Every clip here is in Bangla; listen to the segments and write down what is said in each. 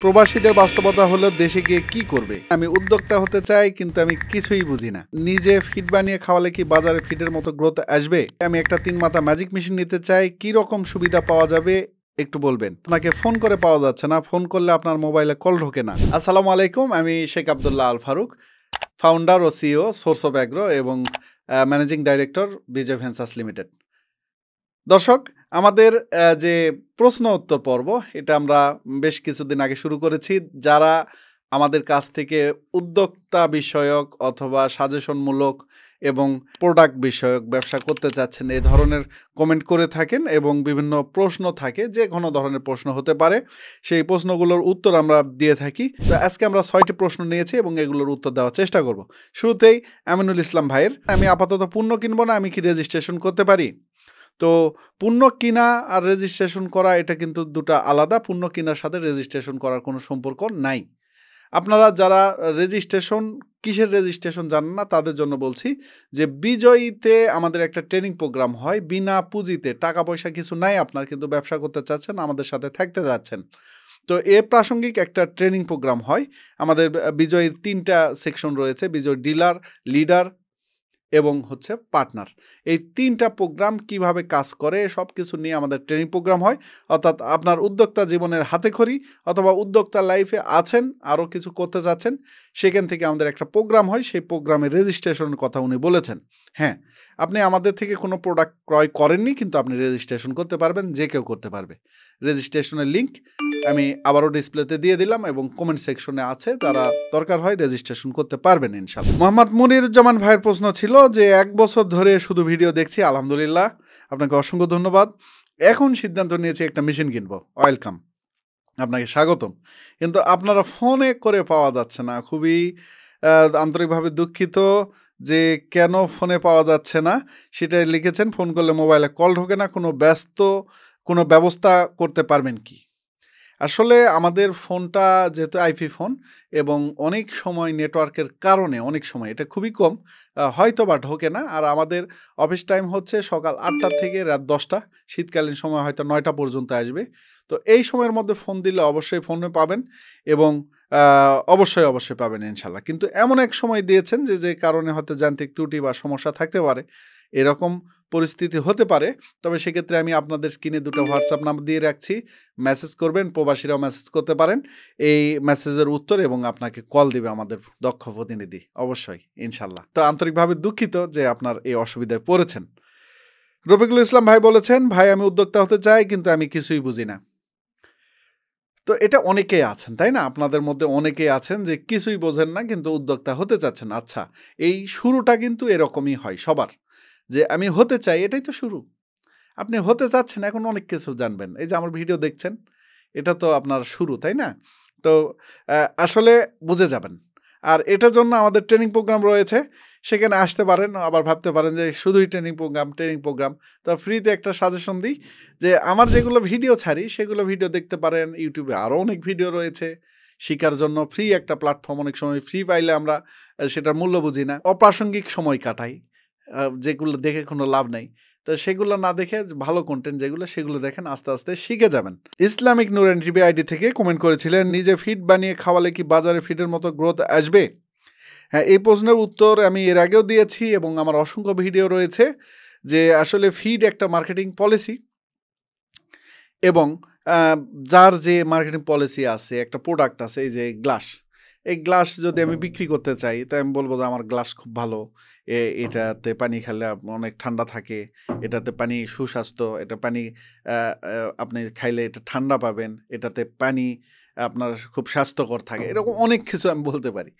প্রবাসীদের বাস্তবতা হলো দেশে গিয়ে কি করবে। আমি উদ্যোক্তা হতে চাই কিন্তু আমি কিছুই বুঝি না। নিজে ফিড বানিয়ে খাওয়ালে কি বাজারে ফিডের মতো গ্রোথ আসবে? আমি একটা ৩ মাথা ম্যাজিক মেশিন নিতে চাই। কি রকম সুবিধা পাওয়া যাবে একটু বলবেন। আপনাকে ফোন করে পাওয়া যাচ্ছে না। ফোন করলে আপনার মোবাইলে কল ঢোকে না। আসসালামু আলাইকুম। আমি শেখ আব্দুল্লাহ আল ফারুক, ফাউন্ডার ও সিইও সোর্স অফ অ্যাগ্রো এবং managing director Bijoy ventures limited. দর্শক, আমাদের যে প্রশ্ন উত্তর পর্ব, এটা আমরা বেশ কিছুদিন আগে শুরু করেছি। যারা আমাদের কাছ থেকে উদ্যোক্তা বিষয়ক অথবা সাজেশনমূলক এবং প্রোডাক্ট বিষয়ক ব্যবসা করতে চাচ্ছেন, এই ধরনের কমেন্ট করে থাকেন এবং বিভিন্ন প্রশ্ন থাকে, যে কোনো ধরনের প্রশ্ন হতে পারে। সেই প্রশ্নগুলোর উত্তর আমরা দিয়ে থাকি। তো আজকে আমরা 6টি প্রশ্ন নিয়েছি এবং এগুলোর উত্তর দেওয়ার চেষ্টা করব। শুরুতেই আমিনুল ইসলাম ভাইয়ের, আমি আপাতত পণ্য কিনবো না, আমি কি রেজিস্ট্রেশন করতে পারি? তো পণ্য কিনা আর রেজিস্ট্রেশন করা এটা কিন্তু দুটা আলাদা। পণ্য কেনার সাথে রেজিস্ট্রেশন করার কোনো সম্পর্ক নাই। আপনারা যারা রেজিস্ট্রেশন, কিসের রেজিস্ট্রেশন জানেন না, তাদের জন্য বলছি যে বিজয়ীতে আমাদের একটা ট্রেনিং প্রোগ্রাম হয় বিনা পুঁজিতে। টাকা পয়সা কিছু নাই আপনার, কিন্তু ব্যবসা করতে চাচ্ছেন, আমাদের সাথে থাকতে যাচ্ছেন। তো এ প্রাসঙ্গিক একটা ট্রেনিং প্রোগ্রাম হয়। আমাদের বিজয়ীর 3টা সেকশন রয়েছে: বিজয় ডিলার, লিডার এবং হচ্ছে পার্টনার। এই 3টা প্রোগ্রাম কিভাবে কাজ করে সব কিছু নিয়ে আমাদের ট্রেনিং প্রোগ্রাম হয়। অর্থাৎ আপনার উদ্যোক্তা জীবনের হাতেখড়ি অথবা উদ্যোক্তা লাইফে আছেন, আরও কিছু করতে যাচ্ছেন, সেখান থেকে আমাদের একটা প্রোগ্রাম হয়। সেই প্রোগ্রামে রেজিস্ট্রেশনের কথা উনি বলেছেন। হ্যাঁ, আপনি আমাদের থেকে কোনো প্রোডাক্ট ক্রয় করেননি, কিন্তু আপনি রেজিস্ট্রেশন করতে পারবেন, যে কেউ করতে পারবে। রেজিস্ট্রেশনের লিঙ্ক আমি আবারও ডিসপ্লেতে দিয়ে দিলাম এবং কমেন্ট সেকশনে আছে, যারা দরকার হয় রেজিস্ট্রেশন করতে পারবেন ইনশাআল্লাহ। মোহাম্মদ মনিরুজ্জামান ভাইয়ের প্রশ্ন ছিল যে 1 বছর ধরে শুধু ভিডিও দেখছি, আলহামদুলিল্লাহ, আপনাকে অসংখ্য ধন্যবাদ। এখন সিদ্ধান্ত নিয়েছি একটা মেশিন কিনবো। ওয়েলকাম, আপনাকে স্বাগতম। কিন্তু আপনারা ফোনে করে পাওয়া যাচ্ছে না। খুবই আন্তরিকভাবে দুঃখিত যে কেন ফোনে পাওয়া যাচ্ছে না সেটাই লিখেছেন। ফোন করলে মোবাইলে কল ঢোকে না, কোনো ব্যবস্থা করতে পারবেন কি? আসলে আমাদের ফোনটা যেহেতু আইপি ফোন এবং অনেক সময় নেটওয়ার্কের কারণে, অনেক সময় এটা খুবই কম, হয়তো বা ঢোকে না। আর আমাদের অফিস টাইম হচ্ছে সকাল 8টা থেকে রাত 10টা, শীতকালীন সময় হয়তো 9টা পর্যন্ত আসবে। তো এই সময়ের মধ্যে ফোন দিলে অবশ্যই ফোনে পাবেন এবং অবশ্যই পাবেন ইনশাল্লাহ। কিন্তু এমন এক সময় দিয়েছেন যে কারণে হয়তো যান্ত্রিক ত্রুটি বা সমস্যা থাকতে পারে, এরকম পরিস্থিতি হতে পারে। তবে সেক্ষেত্রে আমি আপনাদের স্ক্রিনে 2টা হোয়াটসঅ্যাপ নাম্বার দিয়ে রাখছি, মেসেজ করবেন, প্রবাসীরাও মেসেজ করতে পারেন। এই মেসেজের উত্তর এবং আপনাকে কল দিবে আমাদের দক্ষ প্রতিনিধি, অবশ্যই ইনশাল্লাহ। তো আন্তরিকভাবে দুঃখিত যে আপনার এই অসুবিধায় পড়েছেন। রফিকুল ইসলাম ভাই বলেছেন, ভাই আমি উদ্যোক্তা হতে চাই কিন্তু আমি কিছুই বুঝি না। তো এটা অনেকেই আছেন, তাই না? আপনাদের মধ্যে অনেকেই আছেন যে কিছুই বোঝেন না কিন্তু উদ্যোক্তা হতে চাচ্ছেন। আচ্ছা, এই শুরুটা কিন্তু এরকমই হয় সবার, যে আমি হতে চাই, এটাই তো শুরু। আপনি হতে চাচ্ছেন, এখন অনেক কিছু জানবেন। এই যে আমার ভিডিও দেখছেন, এটা তো আপনার শুরু, তাই না? তো আসলে বুঝে যাবেন। আর এটার জন্য আমাদের ট্রেনিং প্রোগ্রাম রয়েছে, সেখানে আসতে পারেন। আবার ভাবতে পারেন যে শুধুই ট্রেনিং প্রোগ্রাম। তো ফ্রিতে একটা সাজেশন দিই যে আমার যেগুলো ভিডিও ছাড়ি সেগুলো ভিডিও দেখতে পারেন। ইউটিউবে আরও অনেক ভিডিও রয়েছে শিখার জন্য। ফ্রি একটা প্ল্যাটফর্ম, অনেক সময় ফ্রি পাইলে আমরা সেটার মূল্য বুঝি না, অপ্রাসঙ্গিক সময় কাটাই, যেগুলো দেখে কোনো লাভ নেই। তো সেগুলো না দেখে ভালো কন্টেন্ট যেগুলো, সেগুলো দেখেন, আস্তে আস্তে শিখে যাবেন। ইসলামিক নুরান টিভি আইডি থেকে কমেন্ট করেছিলেন, নিজে ফিড বানিয়ে খাওয়ালে কি বাজারে ফিডের মতো গ্রোথ আসবে? হ্যাঁ, এই প্রশ্নের উত্তর আমি এর আগেও দিয়েছি এবং আমার অসংখ্য ভিডিও রয়েছে যে আসলে ফিড একটা মার্কেটিং পলিসি এবং যার যে মার্কেটিং পলিসি আছে, একটা প্রোডাক্ট আছে, এই যে গ্লাস, এই গ্লাস যদি আমি বিক্রি করতে চাই, তাই আমি বলবো যে আমার গ্লাস খুব ভালো, এটাতে পানি খেলে অনেক ঠান্ডা থাকে, এটাতে পানি সুস্বাস্থ্য, এটা পানি আপনি খাইলে এটা ঠান্ডা পাবেন, এটাতে পানি আপনার খুব স্বাস্থ্যকর থাকে, এরকম অনেক কিছু আমি বলতে পারি।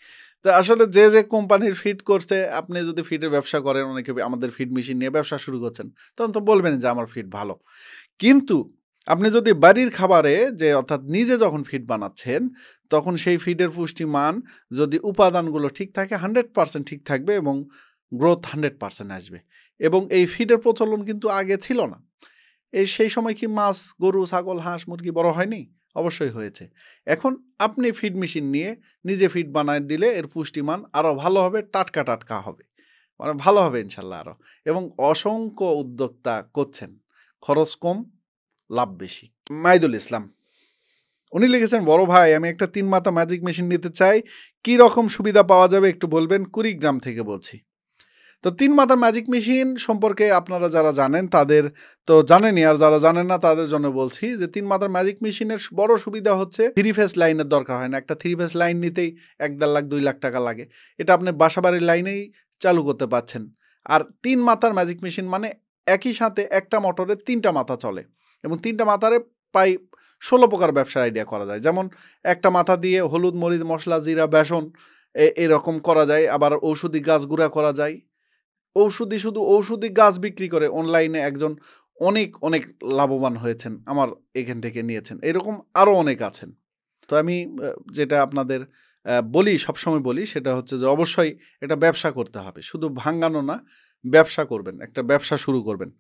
তো আসলে যে কোম্পানির ফিড করছে, আপনি যদি ফিডের ব্যবসা করেন, অনেকে আমাদের ফিড মেশিন নিয়ে ব্যবসা শুরু করছেন, তখন তো বলবেন যে আমার ফিড ভালো। কিন্তু আপনি যদি বাড়ির খাবারে, যে অর্থাৎ নিজে যখন ফিড বানাচ্ছেন, তখন সেই ফিডের পুষ্টিমান যদি উপাদানগুলো ঠিক থাকে, 100% ঠিক থাকবে এবং গ্রোথ 100% আসবে। এবং এই ফিডের প্রচলন কিন্তু আগে ছিল না। সেই সময় কি মাছ, গরু, ছাগল, হাঁস, মুরগি বড় হয়নি? অবশ্যই হয়েছে। এখন আপনি ফিড মেশিন নিয়ে নিজে ফিড বানায় দিলে এর পুষ্টিমান আরও ভালো হবে, টাটকা হবে, মানে ভালো হবে ইনশাল্লাহ আরও। এবং অসংখ্য উদ্যোক্তা করছেন, খরচ কম, লাভ বেশি। মাইদুল ইসলাম, উনি লিখেছেন, বড় ভাই আমি একটা 3 মাথা ম্যাজিক মেশিন নিতে চাই, কি রকম সুবিধা পাওয়া যাবে একটু বলবেন, কুড়িগ্রাম থেকে বলছি। তো 3 মাথার ম্যাজিক মেশিন সম্পর্কে আপনারা যারা জানেন তাদের তো জানেনই, আর যারা জানেন না তাদের জন্য বলছি যে 3 মাথার ম্যাজিক মেশিনের বড় সুবিধা হচ্ছে 3 ফেজ লাইনের দরকার হয় না। একটা 3 ফেজ লাইন নিতেই 1.5 লাখ 2 লাখ টাকা লাগে। এটা আপনি বাসাবাড়ির লাইনেই চালু করতে পারছেন। আর 3 মাথার ম্যাজিক মেশিন মানে একই সাথে একটা মোটরে 3টা মাথা চলে এবং 3টা মাথারে প্রায় 16 প্রকার ব্যবসার আইডিয়া করা যায়। যেমন একটা মাথা দিয়ে হলুদ, মরিচ, মশলা, জিরা, বেসন এরকম করা যায়। আবার ঔষধি গাছ গুঁড়া করা যায়। শুধু ঔষধি গাছ বিক্রি করে অনলাইনে একজন অনেক লাভবান হয়েছেন, আমার এখান থেকে নিয়েছেন। এরকম আরও অনেক আছেন। তো আমি যেটা আপনাদের সবসময় বলি সেটা হচ্ছে যে অবশ্যই এটা ব্যবসা করতে হবে, শুধু ভাঙানো না, ব্যবসা করবেন, একটা ব্যবসা শুরু করবেন।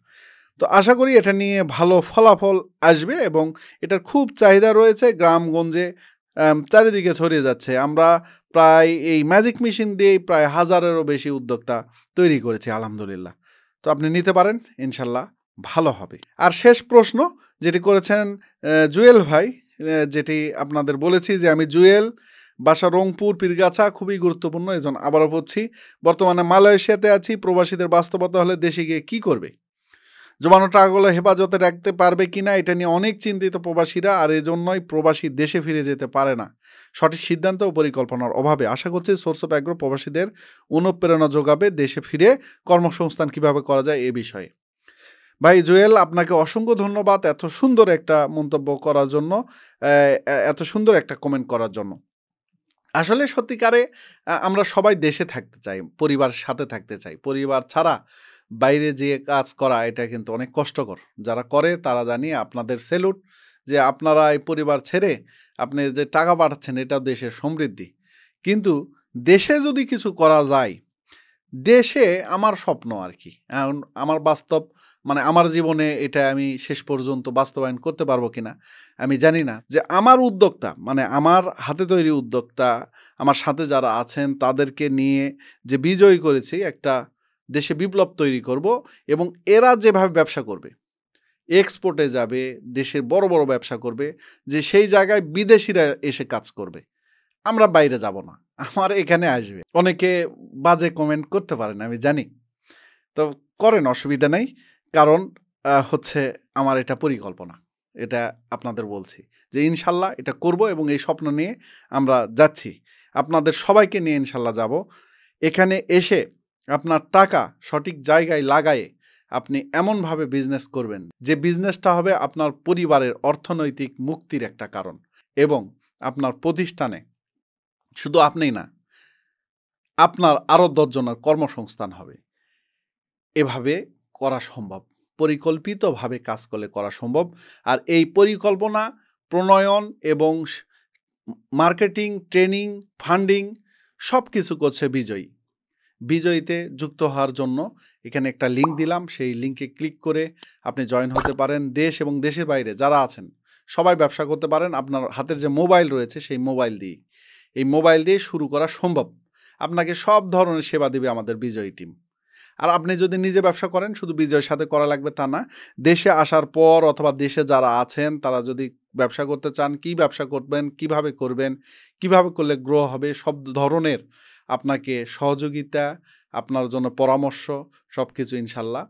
তো আশা করি এটা নিয়ে ভালো ফলাফল আসবে এবং এটার খুব চাহিদা রয়েছে গ্রামগঞ্জে, চারিদিকে ছড়িয়ে যাচ্ছে। আমরা প্রায় এই ম্যাজিক মেশিন দিয়েই প্রায় 1000-এরও বেশি উদ্যোক্তা তৈরি করেছি আলহামদুলিল্লাহ। তো আপনি নিতে পারেন, ইনশাল্লাহ ভালো হবে। আর শেষ প্রশ্ন যেটি করেছেন জুয়েল ভাই, যেটি আপনাদের বলেছি যে আমি জুয়েল, বাসা রংপুর পীরগাছা, খুবই গুরুত্বপূর্ণ, এজন্য আবারও বলছি, বর্তমানে মালয়েশিয়াতে আছি। প্রবাসীদের বাস্তবতা হলে দেশে গিয়ে কী করবে, জমানো টাকাগুলো হেফাজতে রাখতে পারবে কিনা, এটা নিয়ে অনেক চিন্তিত প্রবাসীরা। আর এজন্যই প্রবাসী দেশে ফিরে যেতে পারে না, সঠিক সিদ্ধান্ত ও পরিকল্পনার অভাবে। আশা করছি সোর্স অফ অ্যাগ্রো প্রবাসীদের অনুপ্রেরণা যোগাবে দেশে ফিরে কর্মসংস্থান কিভাবে করা যায় এ বিষয়ে। ভাই জুয়েল, আপনাকে অসংখ্য ধন্যবাদ এত সুন্দর একটা মন্তব্য করার জন্য, এত সুন্দর একটা কমেন্ট করার জন্য। আসলে সত্যিকারে আমরা সবাই দেশে থাকতে চাই, পরিবারের সাথে থাকতে চাই। পরিবার ছাড়া বাইরে যেয়ে কাজ করা এটা কিন্তু অনেক কষ্টকর। যারা করে তারা জানি আপনাদের স্যালুট, যে আপনারা এই পরিবার ছেড়ে আপনি যে টাকা পাঠাচ্ছেন এটাও দেশের সমৃদ্ধি। কিন্তু দেশে যদি কিছু করা যায়, দেশে আমার স্বপ্ন আর কি, এখন আমার বাস্তব মানে আমার জীবনে এটা আমি শেষ পর্যন্ত বাস্তবায়ন করতে পারবো কিনা আমি জানি না, যে আমার উদ্যোক্তা মানে আমার হাতে তৈরি উদ্যোক্তা, আমার সাথে যারা আছেন তাদেরকে নিয়ে যে বিজয়ী করেছি, একটা দেশে বিপ্লব তৈরি করব এবং এরা যেভাবে ব্যবসা করবে, এক্সপোর্টে যাবে, দেশের বড় বড় ব্যবসা করবে, যে সেই জায়গায় বিদেশিরা এসে কাজ করবে, আমরা বাইরে যাব না, আমার এখানে আসবে। অনেকে বাজে কমেন্ট করতে পারেন আমি জানি, তো করেন, অসুবিধা নেই, কারণ হচ্ছে আমার এটা পরিকল্পনা, এটা আপনাদের বলছি যে ইনশাল্লাহ এটা করব এবং এই স্বপ্ন নিয়ে আমরা যাচ্ছি। আপনাদের সবাইকে নিয়ে ইনশাল্লাহ যাব। এখানে এসে আপনার টাকা সঠিক জায়গায় লাগায়ে আপনি এমনভাবে বিজনেস করবেন যে বিজনেসটা হবে আপনার পরিবারের অর্থনৈতিক মুক্তির একটা কারণ, এবং আপনার প্রতিষ্ঠানে শুধু আপনিই না, আপনার আরও 10 জনের কর্মসংস্থান হবে। এভাবে করা সম্ভব, পরিকল্পিতভাবে কাজ করলে করা সম্ভব। আর এই পরিকল্পনা প্রণয়ন এবং মার্কেটিং, ট্রেনিং, ফান্ডিং সব কিছু করছে বিজয়ী। বিজয়ীতে যুক্ত হওয়ার জন্য এখানে একটা লিঙ্ক দিলাম, সেই লিঙ্কে ক্লিক করে আপনি জয়েন হতে পারেন। দেশ এবং দেশের বাইরে যারা আছেন সবাই ব্যবসা করতে পারেন আপনার হাতের যে মোবাইল রয়েছে সেই মোবাইল দিয়ে। এই মোবাইল দিয়ে শুরু করা সম্ভব। আপনাকে সব ধরনের সেবা দেবে আমাদের বিজয়ী টিম। আর আপনি যদি নিজে ব্যবসা করেন, শুধু বিজয়ের সাথে করা লাগবে তা না, দেশে আসার পর অথবা দেশে যারা আছেন তারা যদি ব্যবসা করতে চান, কি ব্যবসা করবেন, কিভাবে করবেন, কিভাবে করলে গ্রো হবে, সব ধরনের আপনাকে সহযোগিতা, আপনার জন্য পরামর্শ, সব কিছু ইনশাল্লাহ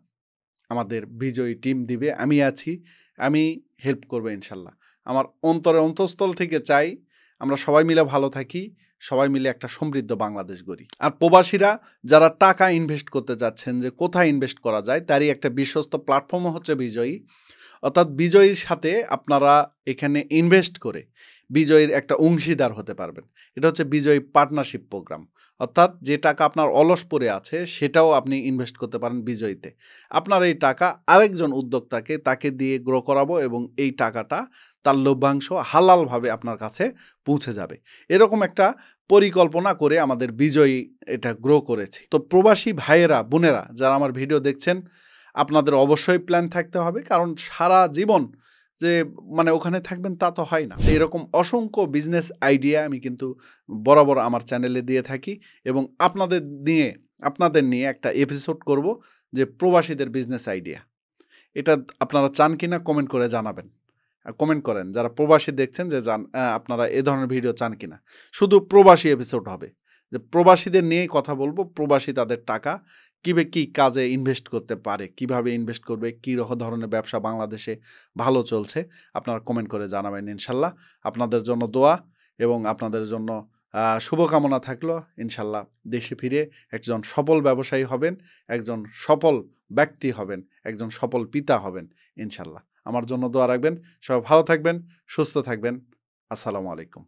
আমাদের বিজয়ী টিম দিবে। আমি আছি, আমি হেল্প করবো ইনশাল্লাহ। আমার অন্তঃস্থল থেকে চাই আমরা সবাই মিলে ভালো থাকি, সবাই মিলে একটা সমৃদ্ধ বাংলাদেশ গড়ি। আর প্রবাসীরা যারা টাকা ইনভেস্ট করতে যাচ্ছেন যে কোথায় ইনভেস্ট করা যায়, তারই একটা বিশ্বস্ত প্ল্যাটফর্ম হচ্ছে বিজয়ী। অর্থাৎ বিজয়ীর সাথে আপনারা এখানে ইনভেস্ট করে বিজয়ীর একটা অংশীদার হতে পারবেন। এটা হচ্ছে বিজয়ী পার্টনারশিপ প্রোগ্রাম। অর্থাৎ যে টাকা আপনার অলস পড়ে আছে সেটাও আপনি ইনভেস্ট করতে পারেন বিজয়ীতে। আপনার এই টাকা আরেকজন উদ্যোক্তাকে তাকে দিয়ে গ্রো করাবো এবং এই টাকাটা তার লভ্যাংশ হালালভাবে আপনার কাছে পৌঁছে যাবে। এরকম একটা পরিকল্পনা করে আমাদের বিজয়ী এটা গ্রো করেছি। তো প্রবাসী ভাইয়েরা, বোনেরা যারা আমার ভিডিও দেখছেন, আপনাদের অবশ্যই প্ল্যান থাকতে হবে, কারণ সারা জীবন যে মানে ওখানে থাকবেন তা তো হয় না। এরকম অসংখ্য বিজনেস আইডিয়া আমি কিন্তু বরাবর আমার চ্যানেলে দিয়ে থাকি এবং আপনাদের নিয়ে একটা এপিসোড করব যে প্রবাসীদের বিজনেস আইডিয়া। এটা আপনারা চান কিনা কমেন্ট করে জানাবেন। কমেন্ট করেন যারা প্রবাসী দেখছেন যে আপনারা এ ধরনের ভিডিও চান কিনা। শুধু প্রবাসী এপিসোড হবে, যে প্রবাসীদের নিয়েই কথা বলবো। প্রবাসী তাদের টাকা কী কাজে ইনভেস্ট করতে পারে, কিভাবে ইনভেস্ট করবে, কী ধরনের ব্যবসা বাংলাদেশে ভালো চলছে, আপনারা কমেন্ট করে জানাবেন ইনশাল্লাহ। আপনাদের জন্য দোয়া এবং আপনাদের জন্য শুভকামনা থাকলো। ইনশাল্লাহ দেশে ফিরে একজন সফল ব্যবসায়ী হবেন, একজন সফল ব্যক্তি হবেন, একজন সফল পিতা হবেন ইনশাল্লাহ। আমার জন্য দোয়া রাখবেন। সবাই ভালো থাকবেন, সুস্থ থাকবেন। আসসালামু আলাইকুম।